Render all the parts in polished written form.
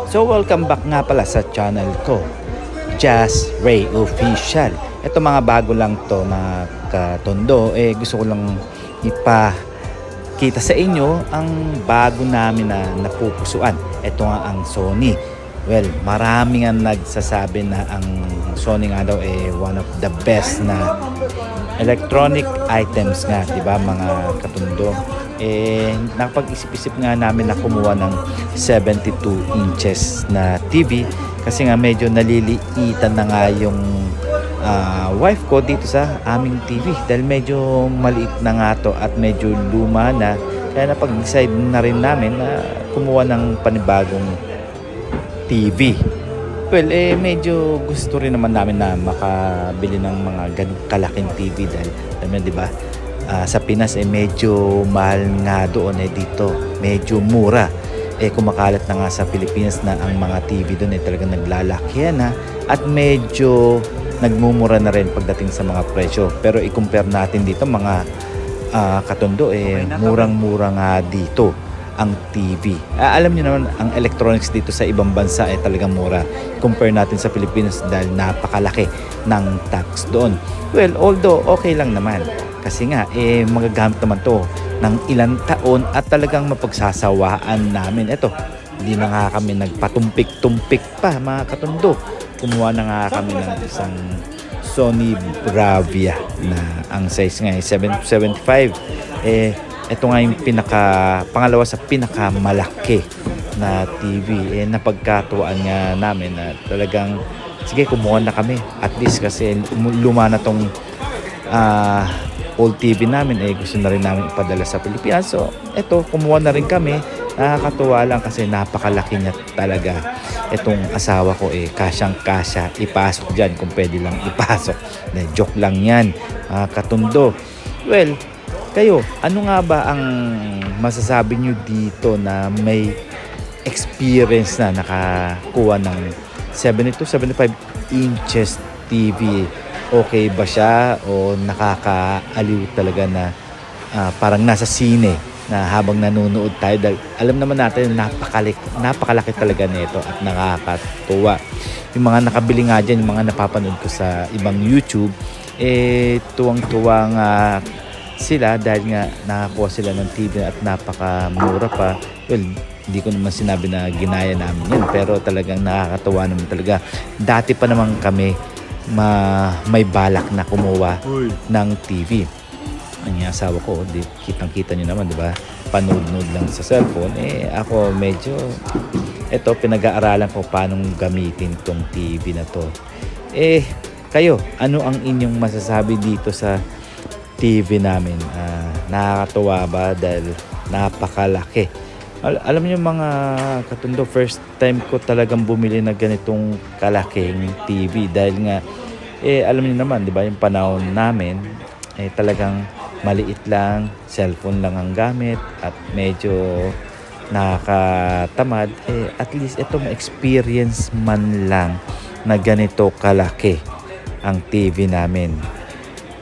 So welcome back nga pala sa channel ko, Jazz Ray Official. Ito mga bago lang to na katondo, gusto ko lang ipakita sa inyo ang bago namin na napupusuan. Ito nga ang Sony. Well, marami nga nagsasabi na ang Sony nga daw one of the best na electronic items nga, 'di ba mga katundo? Nakapag-isip-isip nga namin na kumuha ng 72 inches na TV kasi nga medyo naliliitan na nga yung wife ko dito sa aming TV dahil medyo maliit na nga to at medyo luma na, kaya napag-decide na rin namin na kumuha ng panibagong TV. Well, medyo gusto rin naman namin na makabili ng mga ganung kalaking TV dahil di ba? Sa Pinas medyo mahal nga doon, dito medyo mura. Kumakalat na nga sa Pilipinas na ang mga TV doon talagang naglalakyan na at medyo nagmumura na rin pagdating sa mga presyo. Pero i-compare natin dito mga katondo, murang-mura nga dito ang TV. Alam niyo naman ang electronics dito sa ibang bansa talagang mura. Compare natin sa Pilipinas dahil napakalaki ng tax doon. Well, although okay lang naman kasi nga magagamit naman to ng ilang taon at talagang mapagsasawaan namin. Ito, hindi na nga kami nagpatumpik-tumpik pa mga katondo. Kumuha na nga kami ng isang Sony Bravia na ang size nga 775. Ito nga yung pangalawa sa pinakamalaki na TV. Napagkatuwaan nga namin na talagang sige, kumuha na kami at least kasi luma na tong old TV namin, gusto na rin namin ipadala sa Pilipinas. So eto, kumuha na rin kami. Nakakatuwa lang kasi napakalaki niya talaga. Etong asawa ko kasyang-kasya ipasok dyan kung pwede lang ipasok. Joke lang yan, katundo. Well, kayo, ano nga ba ang masasabi nyo dito na may experience na nakakuha ng 72-75 inches TV? Okay ba siya o nakakaaliw talaga na parang nasa sine na habang nanonood tayo? Dahil alam naman natin napakalaki talaga nito at nakakatuwa. Yung mga nakabili nga dyan, yung mga napapanood ko sa ibang YouTube, tuwang-tuwa nga sila dahil nga nakakuha sila ng TV at napakamura pa. Well, hindi ko naman sinabi na ginaya namin yun, pero talagang nakakatuwa naman talaga. Dati pa naman kami may balak na kumuha ng TV. Ang asawa ko, kitang-kita nyo naman, di ba? Panood-nood lang sa cellphone. Ako medyo, pinag-aaralan ko paano gamitin tong TV na to. Kayo, ano ang inyong masasabi dito sa TV namin? Nakakatuwa ba dahil napakalaki? Alam niyo mga katundo, first time ko talagang bumili na ganitong kalaking TV dahil nga alam niyo naman, 'di ba, yung panahon namin talagang maliit lang, cellphone lang ang gamit at medyo nakakatamad. At least ito ma-experience man lang na ganito kalaki ang TV namin.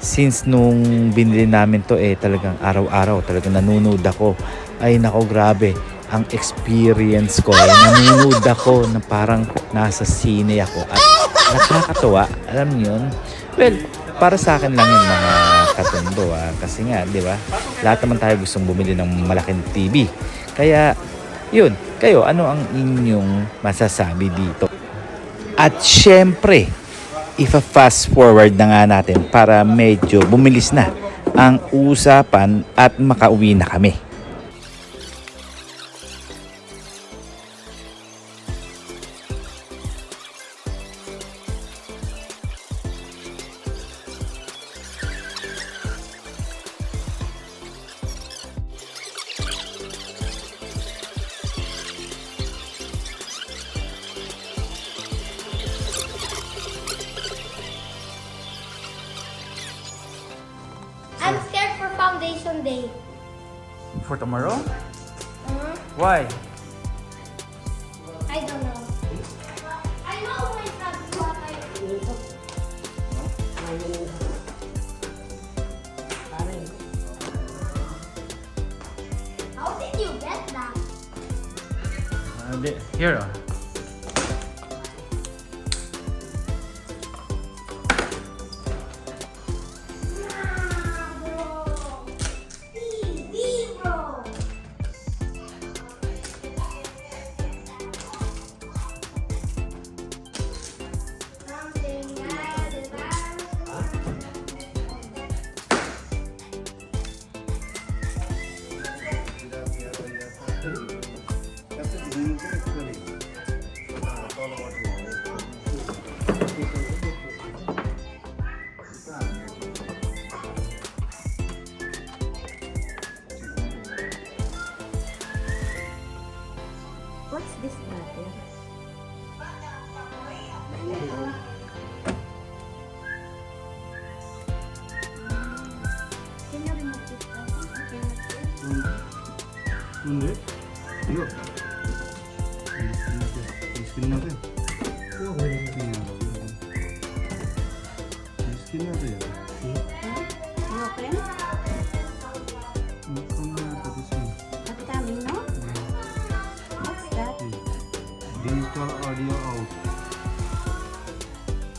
Since nung binili namin to talagang araw-araw talagang nanonood ako. Ay nako, grabe ang experience ko. Nanonood ako na parang nasa sine ako at nakakatuwa. Alam niyo yun? Well, para sa akin lang yung mga katundo kasi nga, di ba? Lahat naman tayo gustong bumili ng malaking TV. Kaya, yun. Kayo, ano ang inyong masasabi dito? At syempre, ifa-fast forward na nga natin para medyo bumilis na ang usapan at makauwi na kami. I'm scared for Foundation Day. For tomorrow? Why? I don't know. I know it's not what I How did you get that? Here, What's this natin? Hindi. Iyo. Miskin natin. Miskin natin. Okay? Miskin natin. At coming, no? What's that? Digital audio out.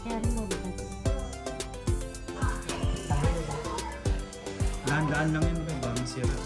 Yeah, remove that. Dahan-dahan lang yun, ba? Masira.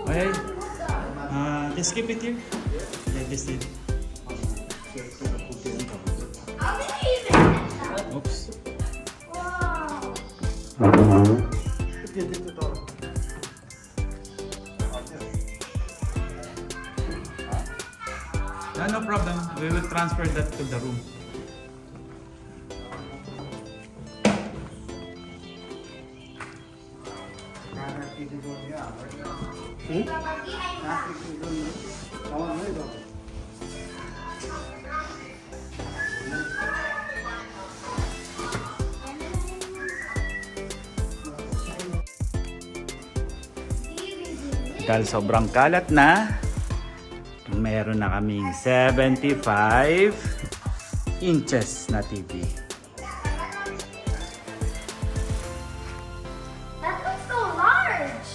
Okay. Just keep it here. Like this thing. Oops. No problem. We will transfer that to the room. Dahil sobrang kalat na, meron na kaming 75 inches na TV. That looks so large.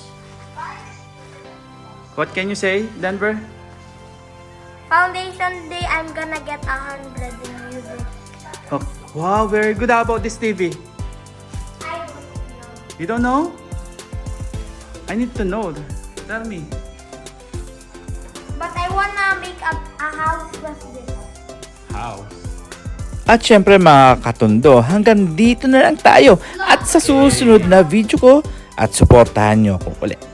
What can you say, Denver? Foundation day, I'm gonna get 100 in music. Oh, wow, very good. How about this TV? I don't know. You don't know? I need to know. Tell me. But I wanna make a house with this. House. At syempre mga katundo, hanggang dito na lang tayo. At sa susunod na video ko, at suportahan nyo ako ulit.